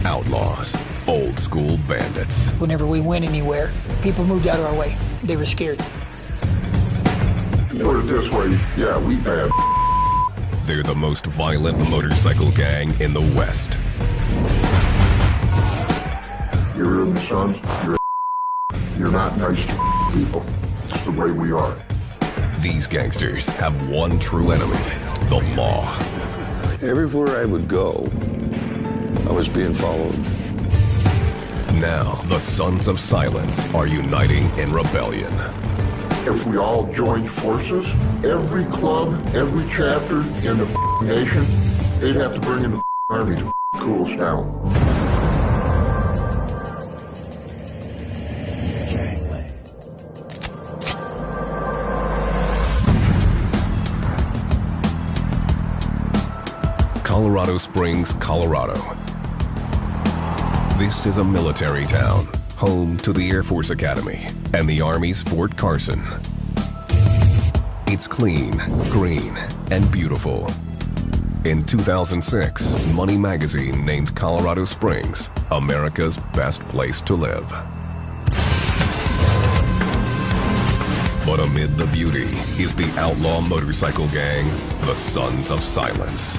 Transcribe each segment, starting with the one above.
outlaws, old school bandits. Whenever we went anywhere, people moved out of our way. They were scared. Put it this way, yeah, we bad. They're the most violent motorcycle gang in the West. You're in the Sons, you're not nice people. It's the way we are. These gangsters have one true enemy, the law. Everywhere I would go, I was being followed. Now, the Sons of Silence are uniting in rebellion. If we all joined forces, every club, every chapter in the nation, they'd have to bring in the army to cool us down. Colorado Springs, Colorado. This is a military town, home to the Air Force Academy and the Army's Fort Carson. It's clean, green, and beautiful. In 2006, Money Magazine named Colorado Springs America's best place to live. But amid the beauty is the outlaw motorcycle gang, the Sons of Silence.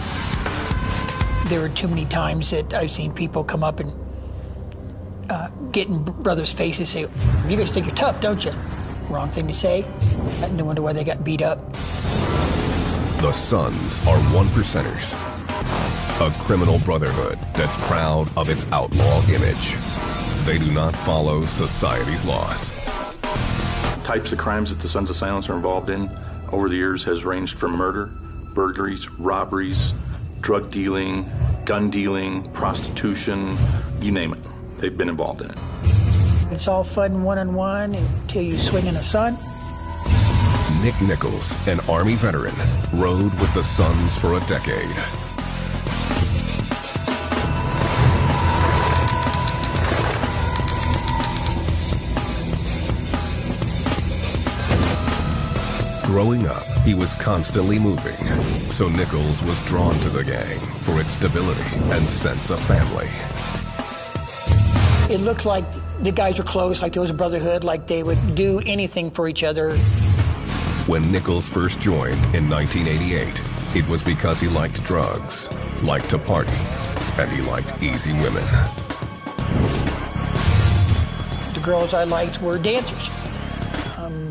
There were too many times that I've seen people come up and get in brothers' faces, say, "You guys think you're tough, don't you?" Wrong thing to say. No wonder why they got beat up. The Sons are one percenters, a criminal brotherhood that's proud of its outlaw image. They do not follow society's laws. Types of crimes that the Sons of Silence are involved in over the years has ranged from murder, burglaries, robberies, drug dealing, gun dealing, prostitution, you name it. They've been involved in it. It's all fun one-on-one until you swing in a sun. Nick Nichols, an Army veteran, rode with the Sons for a decade. Growing up, he was constantly moving, so Nichols was drawn to the gang for its stability and sense of family. It looked like the guys were close, like there was a brotherhood, like they would do anything for each other. When Nichols first joined in 1988, it was because he liked drugs, liked to party, and he liked easy women. The girls I liked were dancers.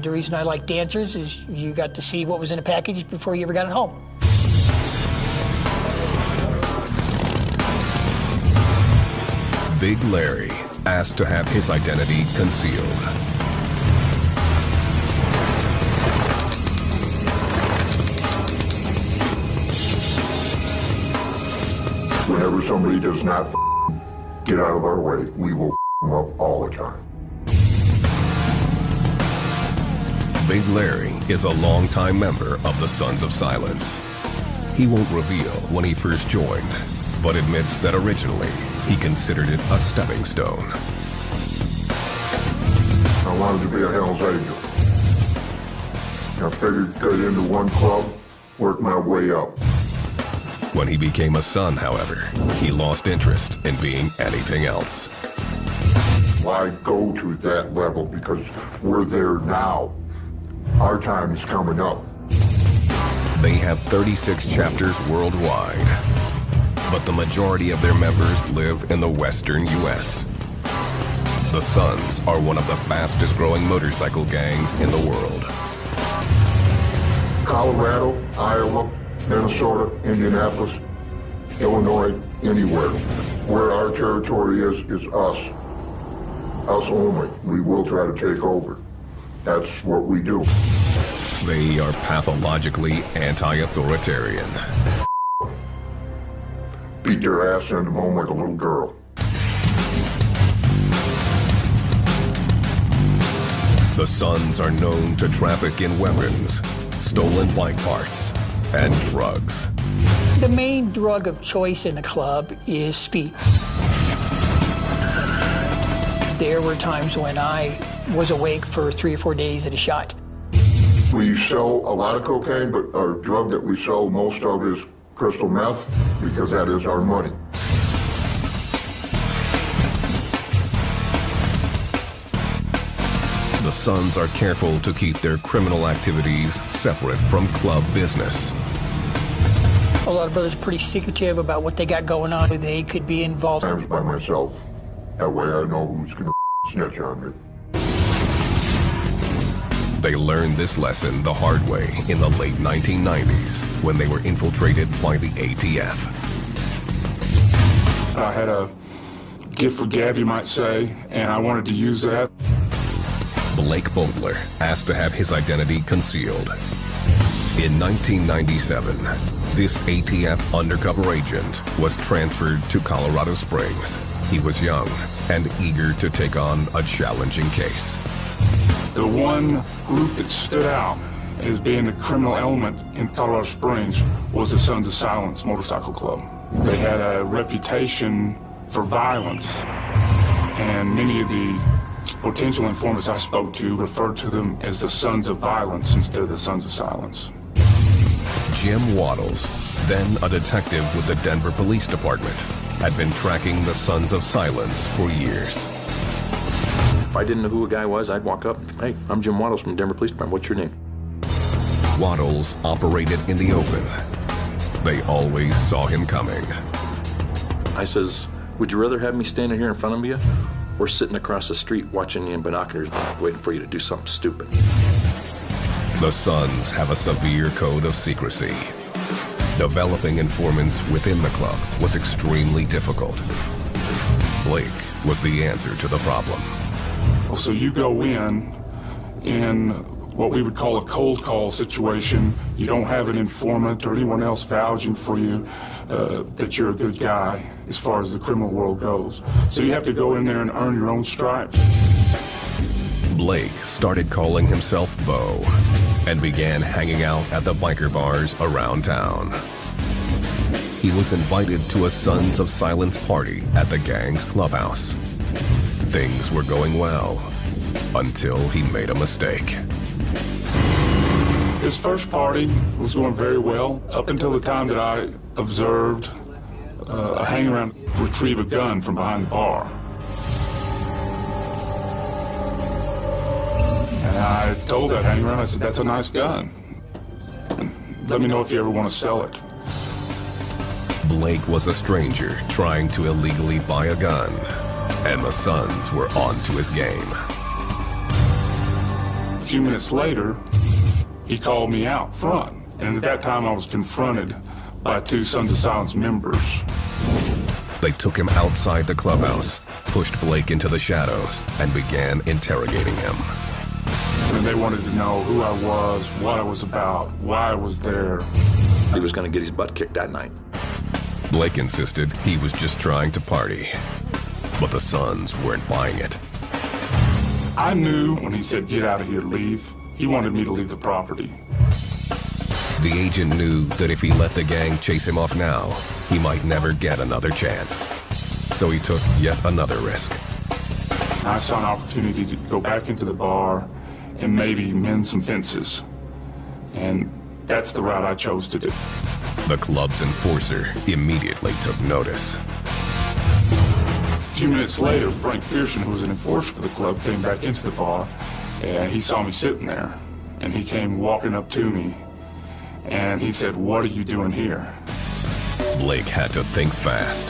The reason I like dancers is you got to see what was in a package before you ever got it home. Big Larry asked to have his identity concealed. Whenever somebody does not get out of our way, we will them up all the time. Big Larry is a longtime member of the Sons of Silence. He won't reveal when he first joined, but admits that originally he considered it a stepping stone. I wanted to be a Hell's Angel. I figured get into one club, work my way up. When he became a Son, however, he lost interest in being anything else. Why go to that level? Because we're there now. Our time is coming up. They have 36 chapters worldwide, but the majority of their members live in the western U.S. The Sons are one of the fastest growing motorcycle gangs in the world. Colorado, Iowa, Minnesota, Indianapolis, Illinois, anywhere. Where our territory is us. Us only. We will try to take over. That's what we do. They are pathologically anti-authoritarian. Beat their ass, send them home like a little girl. The Sons are known to traffic in weapons, stolen bike parts, and drugs. The main drug of choice in the club is speed. There were times when I was awake for 3 or 4 days at a shot. We sell a lot of cocaine, but our drug that we sell most of is crystal meth, because that is our money. the Sons are careful to keep their criminal activities separate from club business. A lot of brothers are pretty secretive about what they got going on. They could be involved. I was by myself. That way I know who's going to snitch on me. They learned this lesson the hard way in the late 1990s when they were infiltrated by the ATF. I had a gift for gab, you might say, and I wanted to use that. Blake Boldler asked to have his identity concealed. In 1997, this ATF undercover agent was transferred to Colorado Springs. He was young and eager to take on a challenging case. The one group that stood out as being the criminal element in Colorado Springs was the Sons of Silence Motorcycle Club. They had a reputation for violence, and many of the potential informants I spoke to referred to them as the Sons of Violence instead of the Sons of Silence. Jim Waddles, then a detective with the Denver Police Department, had been tracking the Sons of Silence for years. If I didn't know who a guy was, I'd walk up, hey, I'm Jim Waddles from the Denver Police Department. What's your name? Waddles operated in the open. They always saw him coming. I says, would you rather have me standing here in front of you or sitting across the street watching you in binoculars waiting for you to do something stupid? The Sons have a severe code of secrecy. Developing informants within the club was extremely difficult. Blake was the answer to the problem. So you go in what we would call a cold call situation. You don't have an informant or anyone else vouching for you that you're a good guy as far as the criminal world goes. So you have to go in there and earn your own stripes. Blake started calling himself Bo and began hanging out at the biker bars around town. He was invited to a Sons of Silence party at the gang's clubhouse. Things were going well until he made a mistake. This first party was going very well up until the time that I observed a hangaround retrieve a gun from behind the bar. And I told that hangaround, I said, that's a nice gun. Let me know if you ever want to sell it. Blake was a stranger trying to illegally buy a gun, and the Sons were on to his game. A few minutes later, he called me out front, and at that time I was confronted by two Sons of Silence members. They took him outside the clubhouse, pushed Blake into the shadows, and began interrogating him. And they wanted to know who I was, what I was about, why I was there. He was going to get his butt kicked that night. Blake insisted he was just trying to party, but the Sons weren't buying it. I knew when he said, get out of here, leave, he wanted me to leave the property. The agent knew that if he let the gang chase him off now, he might never get another chance. So he took yet another risk. I saw an opportunity to go back into the bar and maybe mend some fences. And that's the route I chose to do. The club's enforcer immediately took notice. A few minutes later, Frank Pearson, who was an enforcer for the club, came back into the bar, and he saw me sitting there, and he came walking up to me, and he said, what are you doing here? Blake had to think fast.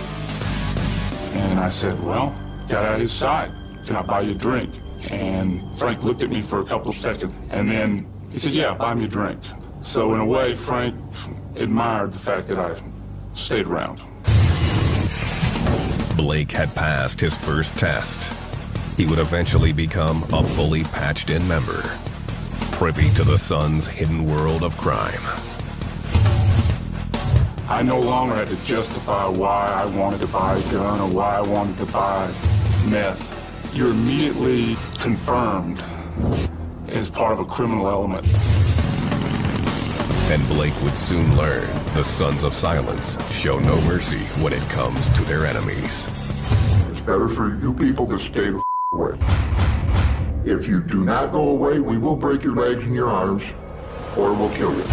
And I said, well, got out of his side. Can I buy you a drink? And Frank looked at me for a couple of seconds, and then he said, yeah, buy me a drink. So in a way, Frank admired the fact that I stayed around. Blake had passed his first test. He would eventually become a fully patched-in member, privy to the Sons' hidden world of crime. I no longer had to justify why I wanted to buy a gun or why I wanted to buy meth. You're immediately confirmed as part of a criminal element. And Blake would soon learn the Sons of Silence show no mercy when it comes to their enemies. It's better for you people to stay the away. If you do not go away, we will break your legs and your arms, or we'll kill you.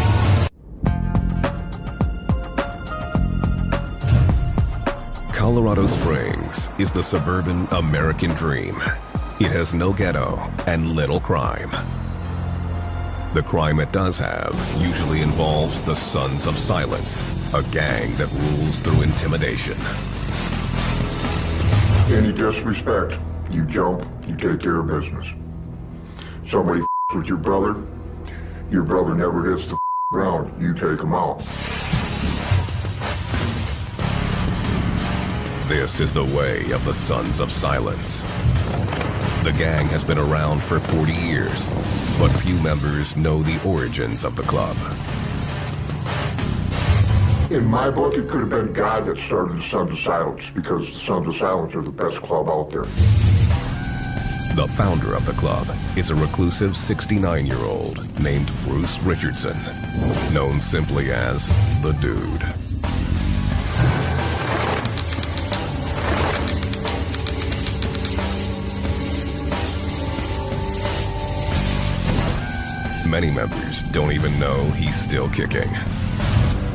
Colorado Springs is the suburban American dream. It has no ghetto and little crime. The crime it does have usually involves the Sons of Silence, a gang that rules through intimidation. Any disrespect, you jump, you take care of business. Somebody with your brother never hits the ground, you take him out. This is the way of the Sons of Silence. The gang has been around for 40 years, but few members know the origins of the club. In my book, it could have been God that started the Sons of Silence, because the Sons of Silence are the best club out there. The founder of the club is a reclusive 69-year-old named Bruce Richardson, known simply as the Dude. Many members don't even know he's still kicking.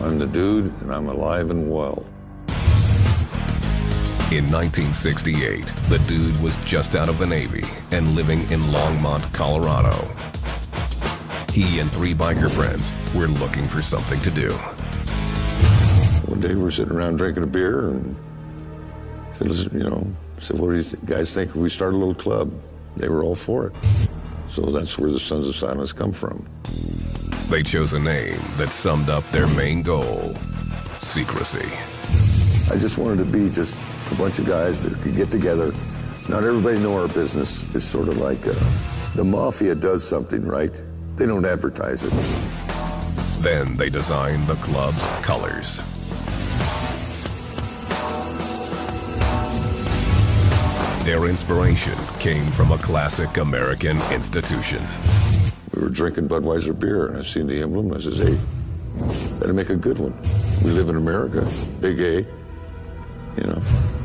I'm the Dude, and I'm alive and well. In 1968, the Dude was just out of the Navy and living in Longmont, Colorado. He and 3 biker friends were looking for something to do. One day we're sitting around drinking a beer and said, listen, said, what do you guys think if we start a little club? They were all for it. So that's where the Sons of Silence come from. They chose a name that summed up their main goal: secrecy. I just wanted to be just a bunch of guys that could get together. Not everybody know our business. It's sort of like the mafia does something, right? They don't advertise it. Then they designed the club's colors. Their inspiration came from a classic American institution. We were drinking Budweiser beer, and I seen the emblem, and I says, hey, better make a good one. We live in America, big A,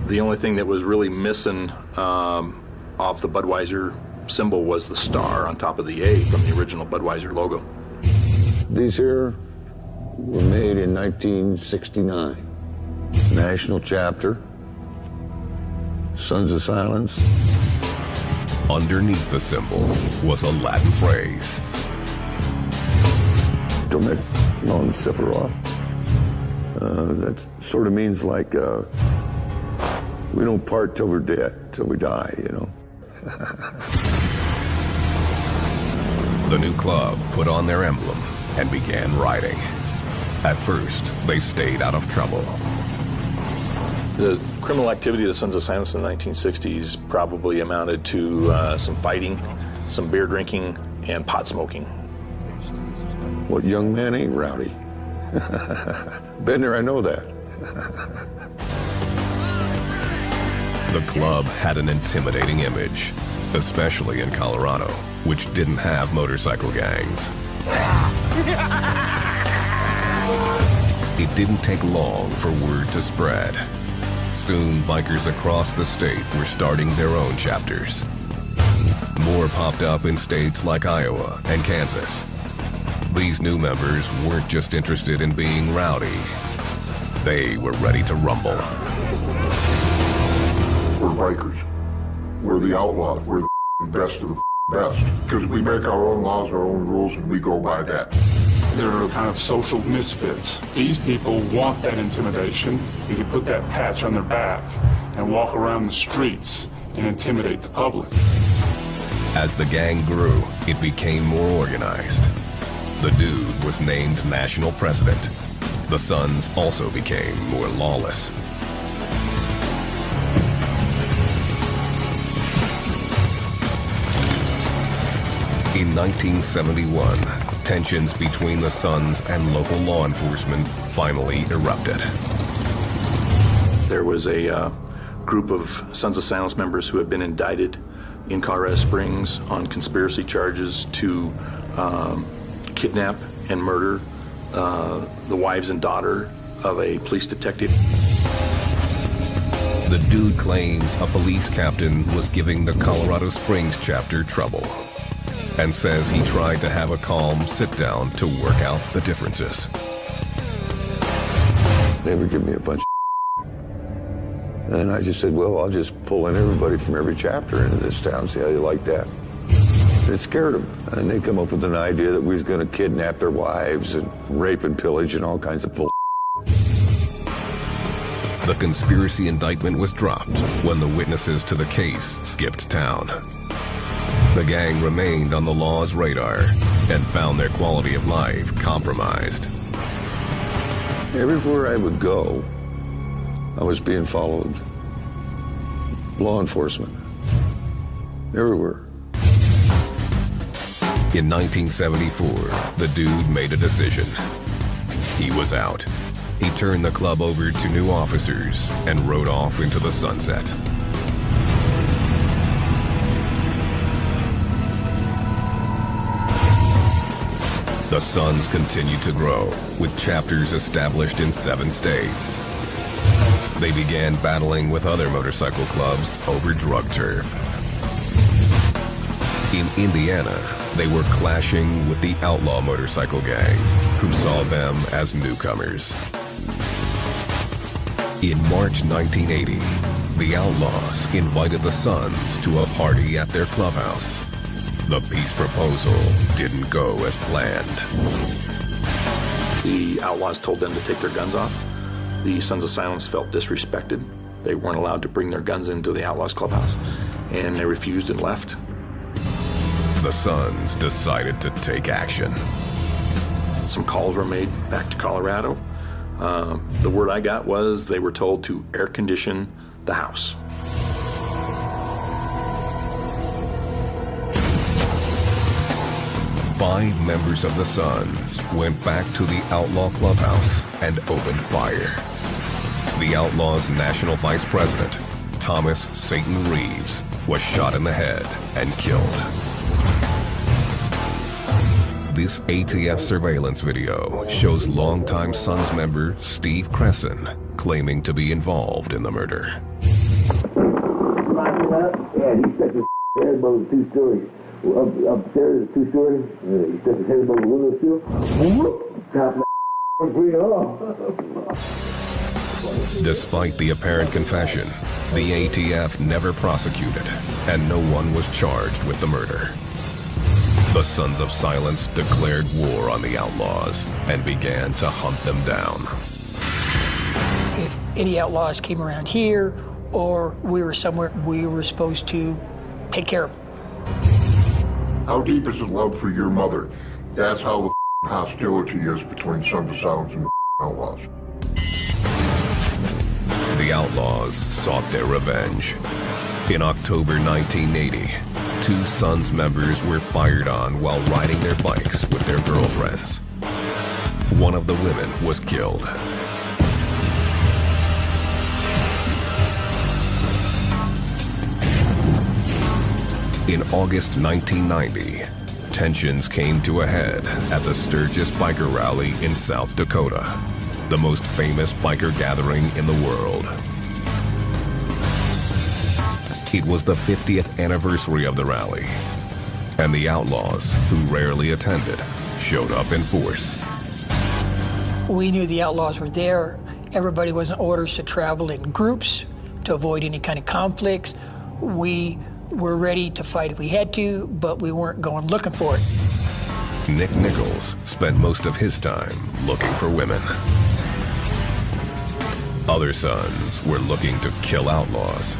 The only thing that was really missing off the Budweiser symbol was the star on top of the A from the original Budweiser logo. These here were made in 1969. National chapter, Sons of Silence. Underneath the symbol was a Latin phrase. Dormit non separa. That sort of means like, we don't part till we're dead, till we die, The new club put on their emblem and began riding. At first, they stayed out of trouble. The criminal activity of the Sons of Silence in the 1960s probably amounted to some fighting, some beer drinking, and pot smoking. What young man ain't rowdy? Been there, I know that. The club had an intimidating image, especially in Colorado, which didn't have motorcycle gangs. It didn't take long for word to spread. Soon, bikers across the state were starting their own chapters. More popped up in states like Iowa and Kansas. These new members weren't just interested in being rowdy. They were ready to rumble. We're bikers. We're the outlaws. We're the best of the best. Because we make our own laws, our own rules, and we go by that. They're kind of social misfits. These people want that intimidation. You can put that patch on their back and walk around the streets and intimidate the public. As the gang grew, it became more organized. The Dude was named national president. The Sons also became more lawless. In 1971, tensions between the Sons and local law enforcement finally erupted. There was a group of Sons of Silence members who had been indicted in Colorado Springs on conspiracy charges to kidnap and murder the wives and daughter of a police detective. The Dude claims a police captain was giving the Colorado Springs chapter trouble and says he tried to have a calm sit-down to work out the differences. They ever give me a bunch of And I just said, well, I'll just pull in everybody from every chapter into this town, see how you like that. It scared them. And they come up with an idea that we was going to kidnap their wives and rape and pillage and all kinds of bull. The conspiracy indictment was dropped when the witnesses to the case skipped town. The gang remained on the law's radar and found their quality of life compromised. Everywhere I would go, I was being followed. Law enforcement. Everywhere. In 1974, the dude made a decision. He was out. He turned the club over to new officers and rode off into the sunset. The Sons continued to grow, with chapters established in 7 states. They began battling with other motorcycle clubs over drug turf. In Indiana, they were clashing with the outlaw motorcycle gang, who saw them as newcomers. In March 1980, the Outlaws invited the Sons to a party at their clubhouse. The peace proposal didn't go as planned. The Outlaws told them to take their guns off. The Sons of Silence felt disrespected. They weren't allowed to bring their guns into the Outlaws clubhouse, and they refused and left. The Sons decided to take action. Some calls were made back to Colorado. The word I got was they were told to air condition the house. Five members of the Sons went back to the Outlaw Clubhouse and opened fire. The Outlaws' national vice president, Thomas Satan Reeves, was shot in the head and killed. This ATF surveillance video shows longtime Sons member Steve Cresson claiming to be involved in the murder. Yeah, he stuck his head above the 2-story. Upstairs, 2-story. He stuck his head above the windowsill. Whoop! Top of green off. Despite the apparent confession, the ATF never prosecuted, and no one was charged with the murder. The Sons of Silence declared war on the Outlaws and began to hunt them down. If any outlaws came around here or we were somewhere, we were supposed to take care of them. How deep is the love for your mother? That's how the hostility is between Sons of Silence and the Outlaws. The Outlaws sought their revenge. In October 1980, 2 Sons members were fired on while riding their bikes with their girlfriends. One of the women was killed. In August 1990, tensions came to a head at the Sturgis Biker Rally in South Dakota, the most famous biker gathering in the world. It was the 50th anniversary of the rally, and the Outlaws, who rarely attended, showed up in force. We knew the Outlaws were there. Everybody was in orders to travel in groups to avoid any kind of conflicts. We were ready to fight if we had to, but we weren't going looking for it. Nick Nichols spent most of his time looking for women. Other Sons were looking to kill outlaws.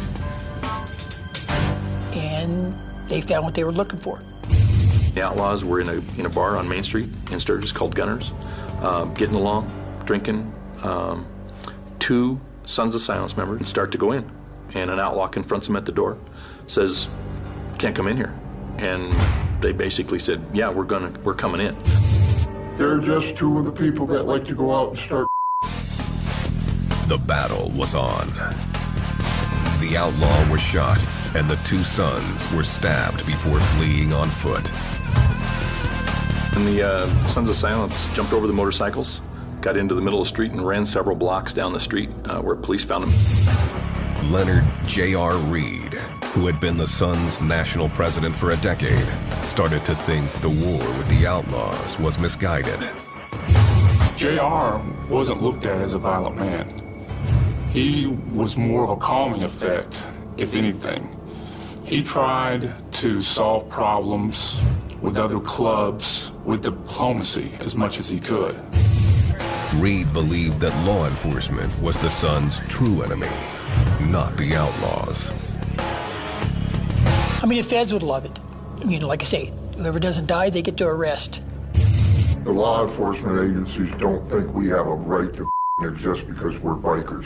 And they found what they were looking for. The Outlaws were in a bar on Main Street in Sturgis called Gunners, getting along, drinking. 2 Sons of Silence members start to go in, and an outlaw confronts them at the door, says, "Can't come in here." And they basically said, "Yeah, we're coming in." They're just 2 of the people that like to go out and start. The battle was on. The outlaw was shot, and the 2 Sons were stabbed before fleeing on foot. And the Sons of Silence jumped over the motorcycles, got into the middle of the street, and ran several blocks down the street where police found them. Leonard J.R. Reed, who had been the Sons' national president for a decade, started to think the war with the Outlaws was misguided. JR wasn't looked at as a violent man. He was more of a calming effect, if anything. He tried to solve problems with other clubs with diplomacy as much as he could. Reed believed that law enforcement was the Suns' true enemy, not the outlaws. I mean, the feds would love it. You know, like I say, whoever doesn't die, they get to arrest. The law enforcement agencies don't think we have a right to exist because we're bikers.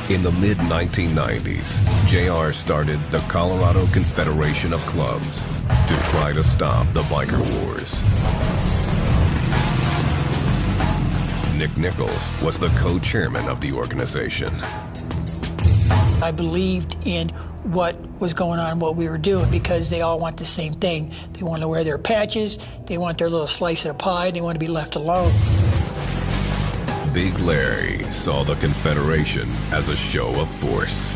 In the mid-1990s, JR started the Colorado Confederation of Clubs to try to stop the biker wars. Nick Nichols was the co-chairman of the organization. I believed in what was going on, what we were doing, because they all want the same thing. They want to wear their patches, they want their little slice of the pie, they want to be left alone. Big Larry saw the Confederation as a show of force.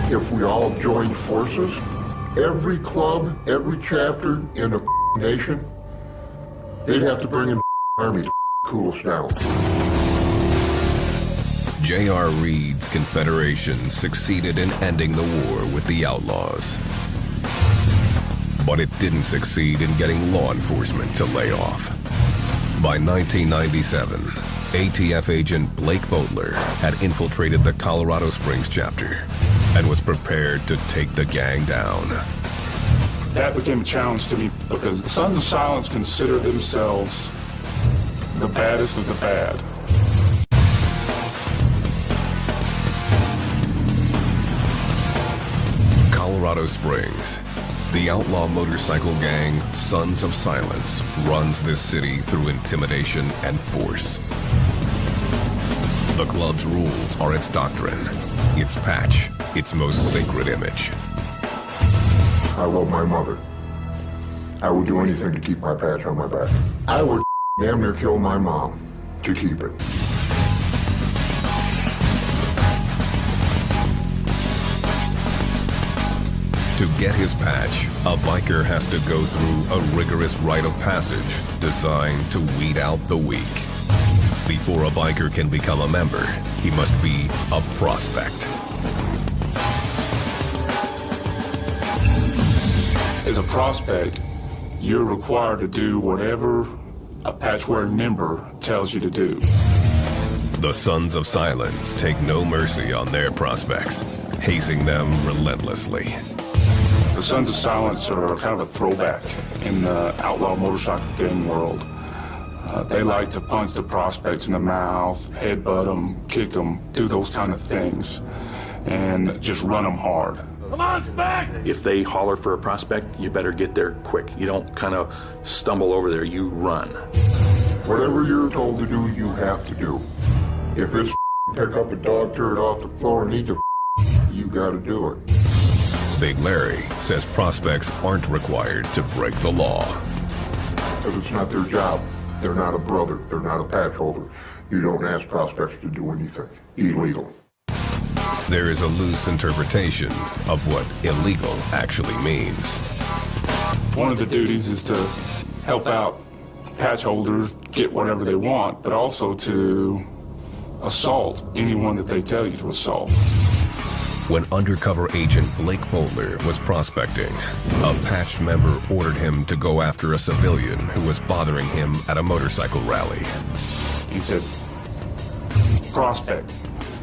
If we all joined forces, every club, every chapter in the nation, they'd have to bring in army to cool us down. J.R. Reed's Confederation succeeded in ending the war with the outlaws. But it didn't succeed in getting law enforcement to lay off. By 1997, ATF agent Blake Boatler had infiltrated the Colorado Springs chapter and was prepared to take the gang down. That became a challenge to me because the Sons of Silence consider themselves the baddest of the bad. Colorado Springs. The outlaw motorcycle gang, Sons of Silence, runs this city through intimidation and force. The club's rules are its doctrine, its patch, its most sacred image. I love my mother. I would do anything to keep my patch on my back. I would damn near kill my mom to keep it. To get his patch, a biker has to go through a rigorous rite of passage designed to weed out the weak. Before a biker can become a member, he must be a prospect. As a prospect, you're required to do whatever a patch-wearing member tells you to do. The Sons of Silence take no mercy on their prospects, hazing them relentlessly. The Sons of Silence are kind of a throwback in the outlaw motorcycle gang world. They like to punch the prospects in the mouth, headbutt them, kick them, do those kind of things, and just run them hard. Come on, Spec! If they holler for a prospect, you better get there quick. You don't kind of stumble over there, you run. Whatever you're told to do, you have to do. If it's pick up a dog turd off the floor and eat the you gotta do it. Big Larry says prospects aren't required to break the law. If it's not their job, they're not a brother, they're not a patch holder. You don't ask prospects to do anything illegal. There is a loose interpretation of what illegal actually means. One of the duties is to help out patch holders get whatever they want, but also to assault anyone that they tell you to assault. When undercover agent Blake Boulder was prospecting, a patched member ordered him to go after a civilian who was bothering him at a motorcycle rally. He said, prospect,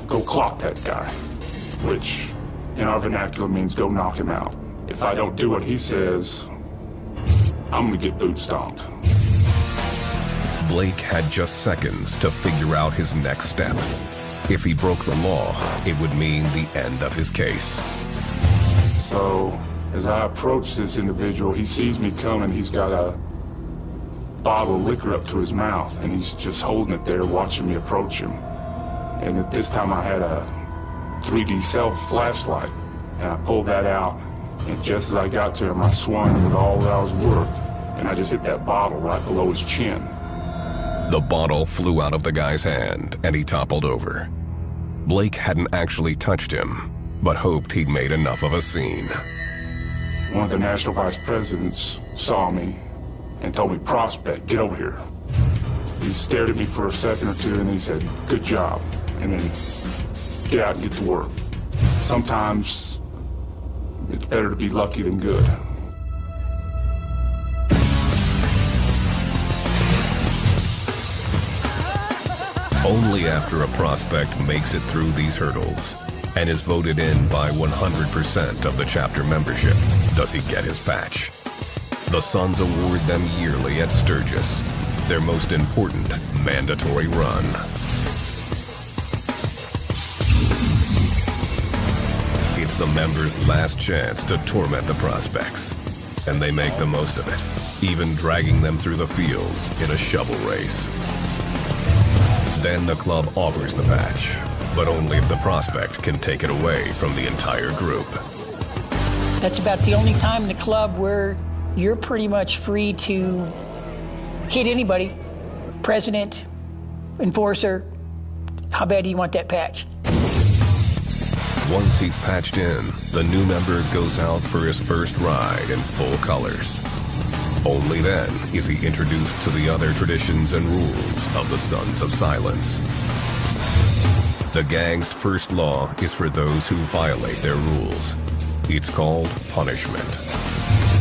go clock that guy, which in our vernacular means go knock him out. If I don't do what he says, I'm gonna get boot stomped. Blake had just seconds to figure out his next step. If he broke the law, it would mean the end of his case. So, as I approach this individual, he sees me coming, he's got a bottle of liquor up to his mouth, and he's just holding it there, watching me approach him. And at this time I had a 3D self flashlight, and I pulled that out, and just as I got to him, I swung with all that I was worth, and I just hit that bottle right below his chin. The bottle flew out of the guy's hand, and he toppled over. Blake hadn't actually touched him, but hoped he'd made enough of a scene. One of the national vice presidents saw me and told me, prospect, get over here. He stared at me for a second or two, and he said, good job. and then get out and get to work. Sometimes it's better to be lucky than good. Only after a prospect makes it through these hurdles and is voted in by 100% of the chapter membership does he get his patch. The Suns award them yearly at Sturgis, their most important mandatory run. It's the members' last chance to torment the prospects, and they make the most of it, even dragging them through the fields in a shovel race. Then the club offers the patch, but only if the prospect can take it away from the entire group. That's about the only time in the club where you're pretty much free to hit anybody, president, enforcer. How bad do you want that patch? Once he's patched in, the new member goes out for his first ride in full colors. Only then is he introduced to the other traditions and rules of the Sons of Silence. The gang's first law is for those who violate their rules. It's called punishment.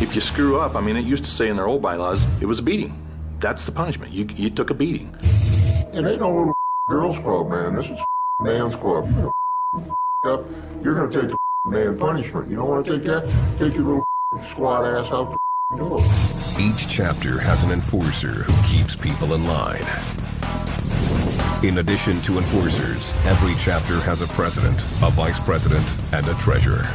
If you screw up, I mean, it used to say in their old bylaws, it was a beating. That's the punishment. You took a beating. It ain't no little girls club, man. This is man's club. Up, you're gonna take the man punishment. You don't want to take that? Take your little squat ass out the door. Each chapter has an enforcer who keeps people in line. In addition to enforcers, every chapter has a president, a vice president, and a treasurer.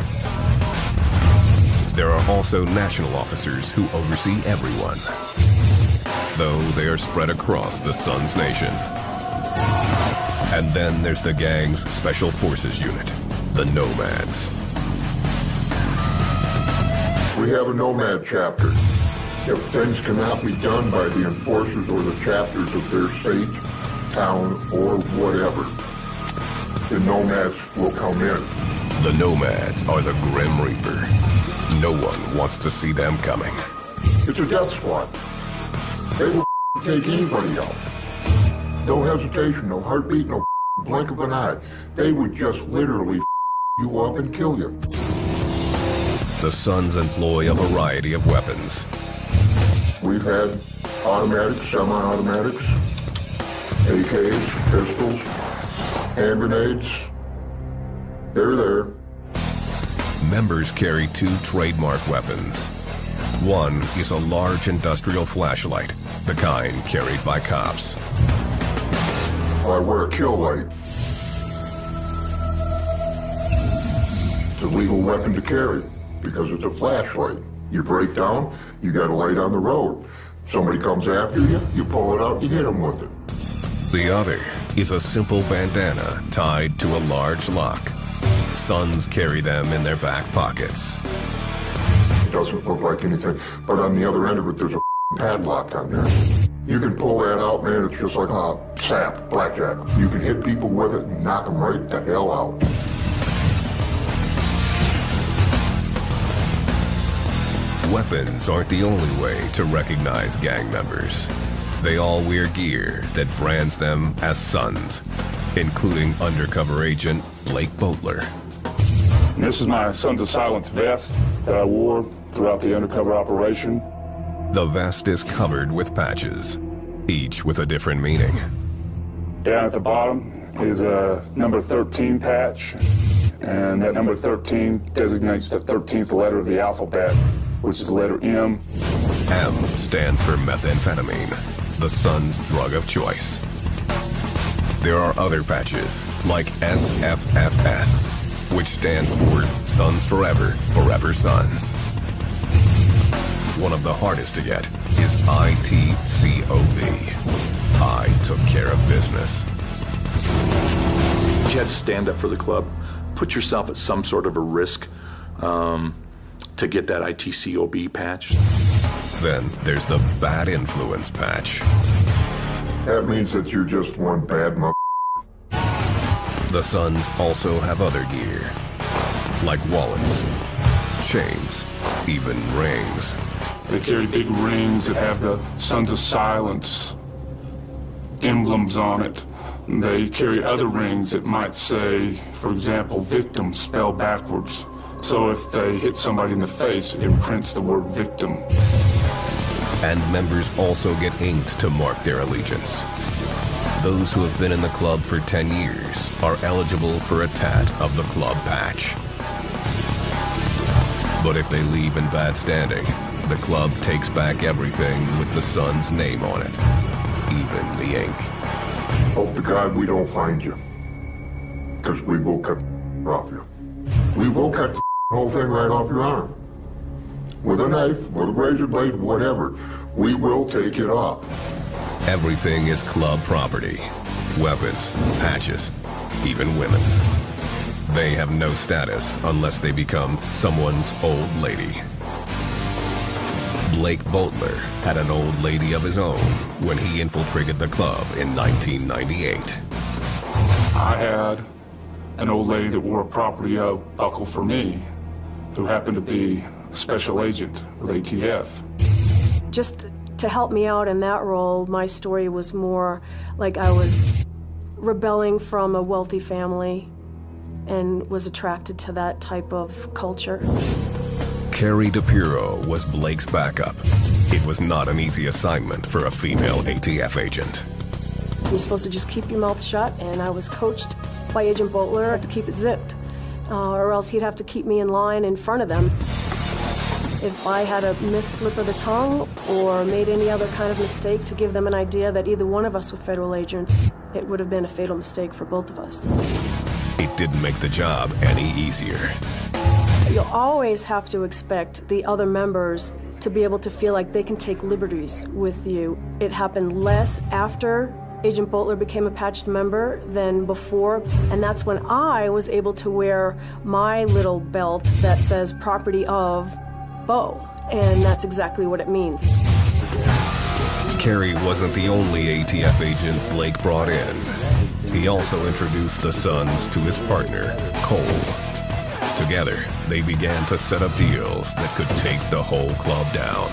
There are also national officers who oversee everyone, though they are spread across the Suns Nation. And then there's the gang's Special Forces unit, the Nomads. We have a nomad chapter. If things cannot be done by the enforcers or the chapters of their state, town, or whatever, the nomads will come in. The Nomads are the Grim Reaper. No one wants to see them coming. It's a death squad. They will take anybody out. No hesitation, no heartbeat, no blink of an eye. They would just literally you up and kill you. The Suns employ a variety of weapons. We've had automatics, semi-automatics, AKs, pistols, hand grenades. They're there. Members carry 2 trademark weapons. One is a large industrial flashlight, the kind carried by cops. I wear a kill light. It's a legal weapon to carry because it's a flashlight. You break down, you got a light on the road. Somebody comes after you, you pull it out, you hit them with it. The other is a simple bandana tied to a large lock. Suns carry them in their back pockets. It doesn't look like anything, but on the other end of it, there's a padlock on there. You can pull that out, man, it's just like a sap, blackjack. You can hit people with it and knock them right the hell out. Weapons aren't the only way to recognize gang members. They all wear gear that brands them as Suns, including undercover agent Blake Boatler. And this is my Sons of Silence vest that I wore throughout the undercover operation. The vest is covered with patches, each with a different meaning. Down at the bottom is a number 13 patch, and that number 13 designates the 13th letter of the alphabet, which is the letter M. M stands for methamphetamine, the Suns' drug of choice. There are other patches, like SFFS, which stands for Suns Forever, Forever Suns. One of the hardest to get is ITCOB. I took care of business. You had to stand up for the club, put yourself at some sort of a risk to get that ITCOB patch. Then there's the bad influence patch. That means that you're just one bad The Suns also have other gear, like wallets, chains, even rings. They carry big rings that have the Sons of Silence emblems on it. They carry other rings that might say, for example, victim spelled backwards. So if they hit somebody in the face, it imprints the word victim. And members also get inked to mark their allegiance. Those who have been in the club for 10 years are eligible for a tat of the club patch. But if they leave in bad standing, the club takes back everything with the Sun's name on it, even the ink. Hope to God we don't find you, because we will cut off you. We will cut the whole thing right off your arm. With a knife, with a razor blade, whatever. We will take it off. Everything is club property. Weapons, patches, even women. They have no status unless they become someone's old lady. Blake Boatler had an old lady of his own when he infiltrated the club in 1998. I had an old lady that wore a property of buckle for me, who happened to be a special agent with ATF. Just to help me out in that role, my story was more like I was rebelling from a wealthy family and was attracted to that type of culture. Carrie DePiro was Blake's backup. It was not an easy assignment for a female ATF agent. You're supposed to just keep your mouth shut, and I was coached by Agent Boatler to keep it zipped, or else he'd have to keep me in line in front of them. If I had a misslip of the tongue or made any other kind of mistake to give them an idea that either one of us were federal agents, it would have been a fatal mistake for both of us. It didn't make the job any easier. You'll always have to expect the other members to be able to feel like they can take liberties with you. It happened less after Agent Boatler became a patched member than before, and that's when I was able to wear my little belt that says property of Bo, and that's exactly what it means. Carrie wasn't the only ATF agent Blake brought in. He also introduced the Sons to his partner, Cole. Together, they began to set up deals that could take the whole club down.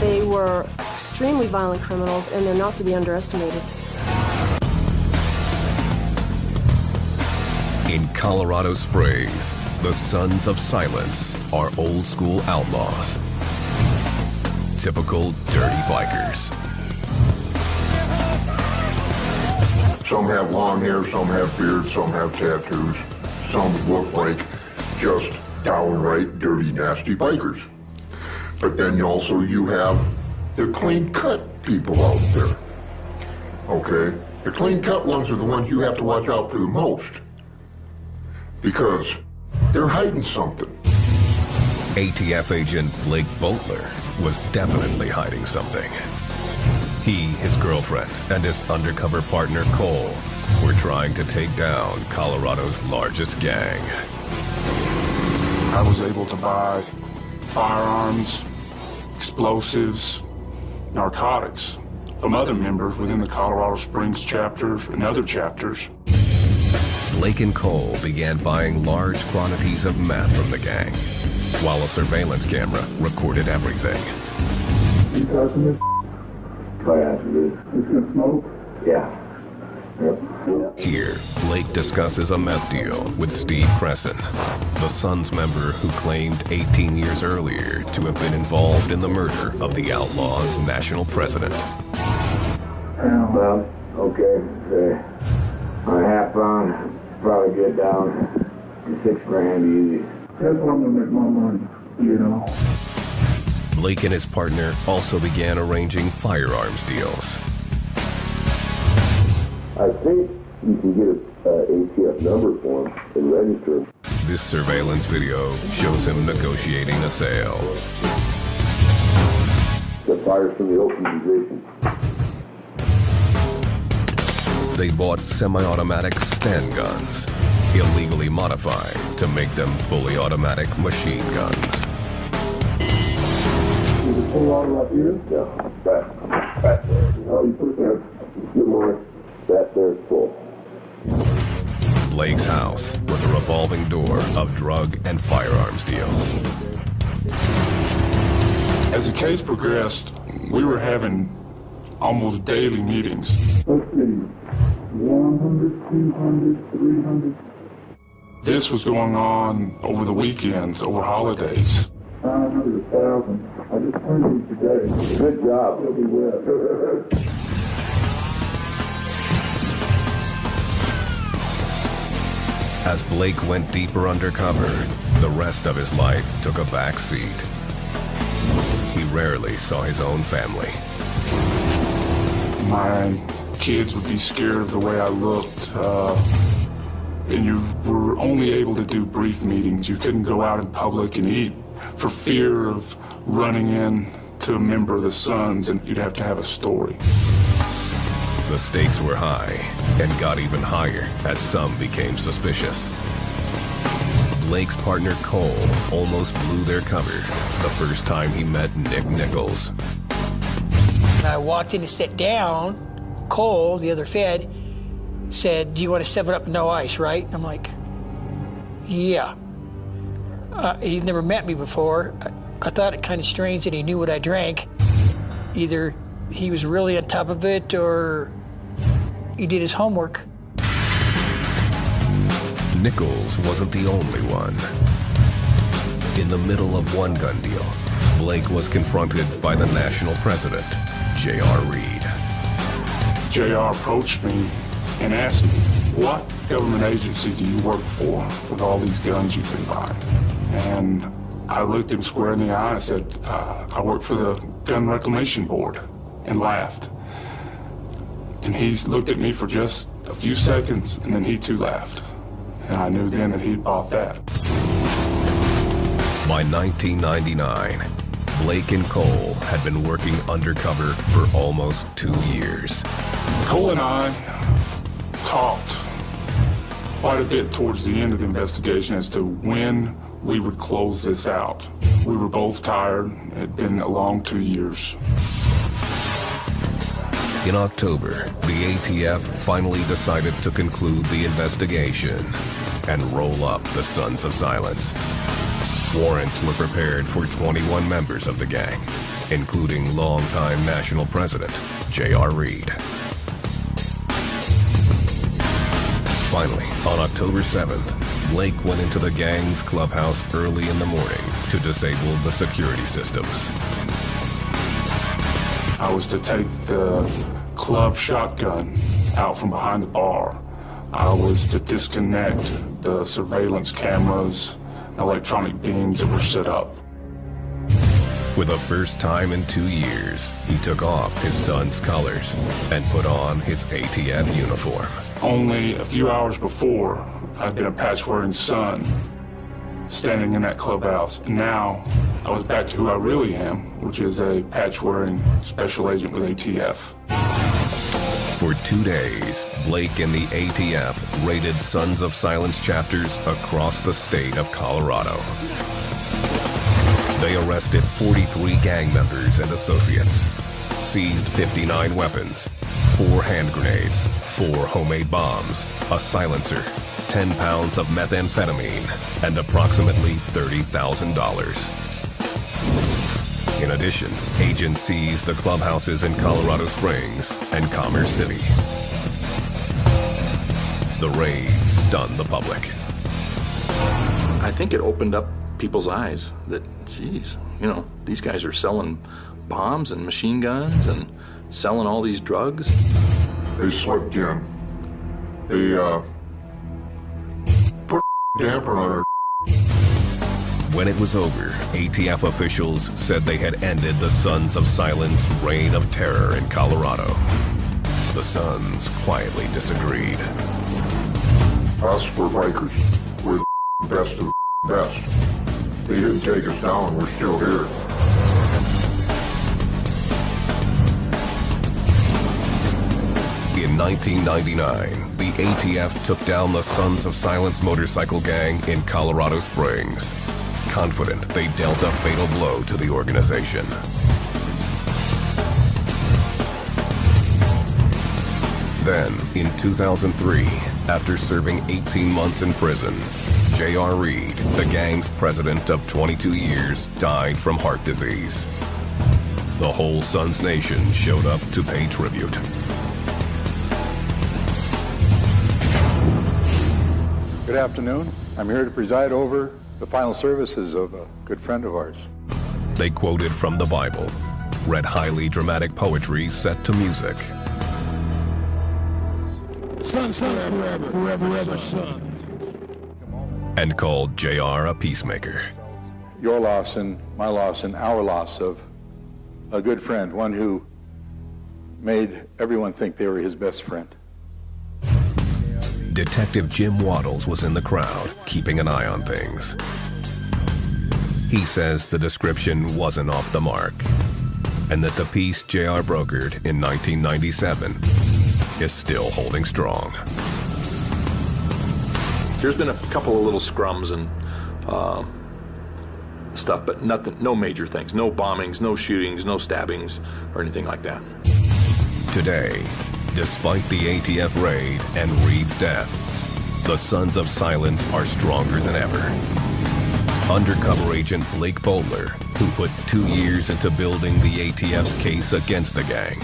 They were extremely violent criminals, and they're not to be underestimated. In Colorado Springs, the Sons of Silence are old-school outlaws. Typical dirty bikers. Some have long hair, some have beards, some have tattoos. Some look like just downright dirty, nasty bikers. But then you have the clean-cut people out there. Okay? The clean-cut ones are the ones you have to watch out for the most. Because they're hiding something. ATF agent Blake Boatler was definitely hiding something. He, his girlfriend, and his undercover partner Cole were trying to take down Colorado's largest gang. I was able to buy firearms, explosives, narcotics from other members within the Colorado Springs chapters and other chapters. Blake and Cole began buying large quantities of meth from the gang, while a surveillance camera recorded everything. You touching this? Oh, yeah, it's gonna smoke? Yeah. Yep. Here, Blake discusses a meth deal with Steve Cresson, the Sons member who claimed 18 years earlier to have been involved in the murder of the Outlaws' national president. Well, okay. On a half pound, probably get down to $6 grand easy. That's how I'm gonna make my money, you know. Blake and his partner also began arranging firearms deals. I think you can get an ATF number for him and register him. This surveillance video shows him negotiating a sale. The fires from the open position. They bought semi-automatic stand guns, illegally modified to make them fully automatic machine guns. Pull on up here? Yeah, back there. Oh, you put there. Get more. That there's full. Blake's house was a revolving door of drug and firearms deals. As the case progressed, we were having almost daily meetings. Let's see, 100, 200, 300. This was going on over the weekends, over holidays. 900, 1,000. I just turned these today. Good job. It'll be well. As Blake went deeper undercover, the rest of his life took a back seat. He rarely saw his own family. My kids would be scared of the way I looked. And you were only able to do brief meetings. You couldn't go out in public and eat for fear of running into a member of the Sons, and you'd have to have a story. The stakes were high and got even higher as some became suspicious. Blake's partner Cole almost blew their cover the first time he met Nick Nichols. When I walked in to sit down, Cole, the other Fed, said, "Do you want a 7-Up no ice, right?" I'm like, "Yeah." He'd never met me before. I thought it kind of strange that he knew what I drank. Either he was really on top of it or he did his homework. Nichols wasn't the only one. In the middle of one gun deal, Blake was confronted by the national president, J.R. Reed. JR approached me and asked me, "What government agency do you work for with all these guns you've been buying?" And I looked him square in the eye and said, "I work for the Gun Reclamation Board," and laughed. And he looked at me for just a few seconds, and then he too laughed. And I knew then that he'd bought that. By 1999, Blake and Cole had been working undercover for almost 2 years. Cole and I talked quite a bit towards the end of the investigation as to when we would close this out. We were both tired. It had been a long 2 years. In October, the ATF finally decided to conclude the investigation and roll up the Sons of Silence. Warrants were prepared for 21 members of the gang, including longtime national president J.R. Reed. Finally, on October 7th, Blake went into the gang's clubhouse early in the morning to disable the security systems. I was to take the club shotgun out from behind the bar. I was to disconnect the surveillance cameras, electronic beams that were set up. For the first time in 2 years, he took off his son's colors and put on his ATF uniform. Only a few hours before, I'd been a patch-wearing son standing in that clubhouse. Now, I was back to who I really am, which is a patch-wearing special agent with ATF. For 2 days, Blake and the ATF raided Sons of Silence chapters across the state of Colorado. They arrested 43 gang members and associates, seized 59 weapons, 4 hand grenades, 4 homemade bombs, a silencer, 10 pounds of methamphetamine, and approximately $30,000. In addition, agents seized the clubhouses in Colorado Springs and Commerce City. The raid stunned the public. I think it opened up people's eyes that, geez, you know, these guys are selling bombs and machine guns and selling all these drugs. They slipped in. They put a damper on our. When it was over, ATF officials said they had ended the Sons of Silence reign of terror in Colorado. The Sons quietly disagreed. Us, we're bikers. We're the best of the best. They didn't take us down. We're still here. In 1999, the ATF took down the Sons of Silence motorcycle gang in Colorado Springs, confident they dealt a fatal blow to the organization. Then, in 2003, after serving 18 months in prison, J.R. Reed, the gang's president of 22 years, died from heart disease. the whole Sons Nation showed up to pay tribute. Good afternoon. I'm here to preside over the final services of a good friend of ours. They quoted from the Bible, read highly dramatic poetry set to music, Sons forever, forever, son. and called JR a peacemaker. Your loss and my loss and our loss of a good friend, one who made everyone think they were his best friend. Detective Jim Waddles was in the crowd, keeping an eye on things. He says the description wasn't off the mark, and that the piece JR brokered in 1997 is still holding strong. There's been a couple of little scrums and stuff, but nothing, no major things, no bombings, no shootings, no stabbings, or anything like that. Today, despite the ATF raid and Reed's death, the Sons of Silence are stronger than ever. Undercover agent Blake Bowler, who put 2 years into building the ATF's case against the gang,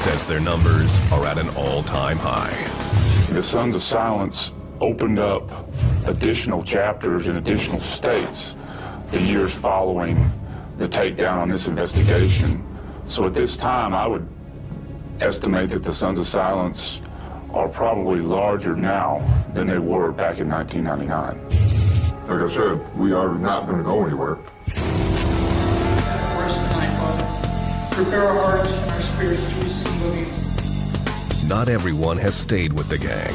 says their numbers are at an all-time high. The Sons of Silence opened up additional chapters in additional states the years following the takedown on this investigation. So at this time, I would estimate that the Sons of Silence are probably larger now than they were back in 1999. Like I said, we are not going to go anywhere. Prepare our hearts and our spirits to receive of you. Not everyone has stayed with the gang.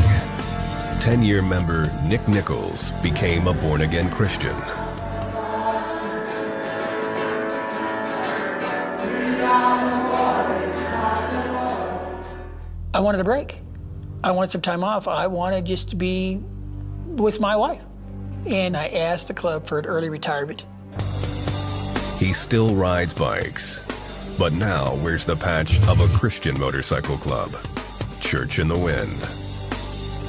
10-year member Nick Nichols became a born-again Christian. I wanted a break. I wanted some time off. I wanted just to be with my wife. And I asked the club for an early retirement. He still rides bikes, but now wears the patch of a Christian motorcycle club, Church in the Wind.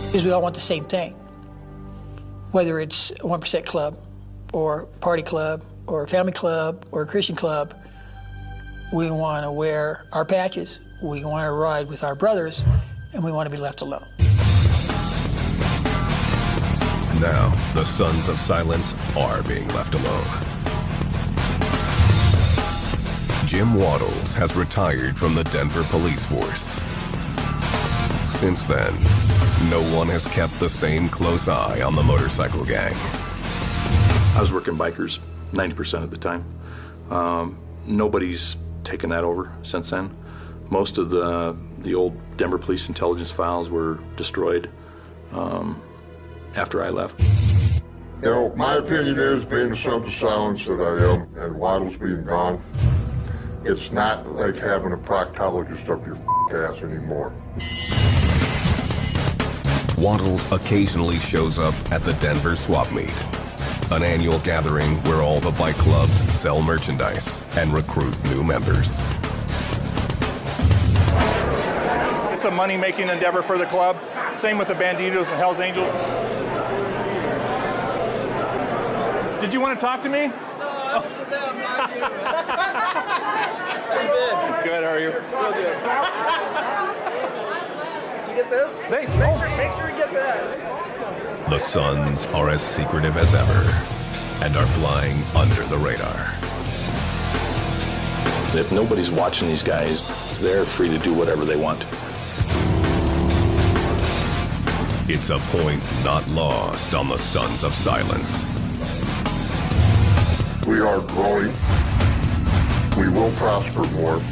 Because we all want the same thing. Whether it's a 1% club, or party club, or a family club, or a Christian club, we want to wear our patches, we want to ride with our brothers, and we want to be left alone. Now, the Sons of Silence are being left alone. Jim Waddles has retired from the Denver police force. Since then, no one has kept the same close eye on the motorcycle gang. I was working bikers 90% of the time. Nobody's taken that over since then. Most of the old Denver Police intelligence files were destroyed after I left. You know, my opinion is, being the Sons of Silence that I am, and Waddles being gone, it's not like having a proctologist up your ass anymore. Waddles occasionally shows up at the Denver Swap Meet, an annual gathering where all the bike clubs sell merchandise and recruit new members. It's a money-making endeavor for the club. Same with the Banditos and Hells Angels. Did you want to talk to me? No, I was with them, not you. Good, how are you? Real good. You get this? Make sure you get that. The Sons are as secretive as ever and are flying under the radar. If nobody's watching these guys, they're free to do whatever they want. It's a point not lost on the Sons of Silence. We are growing. We will prosper more.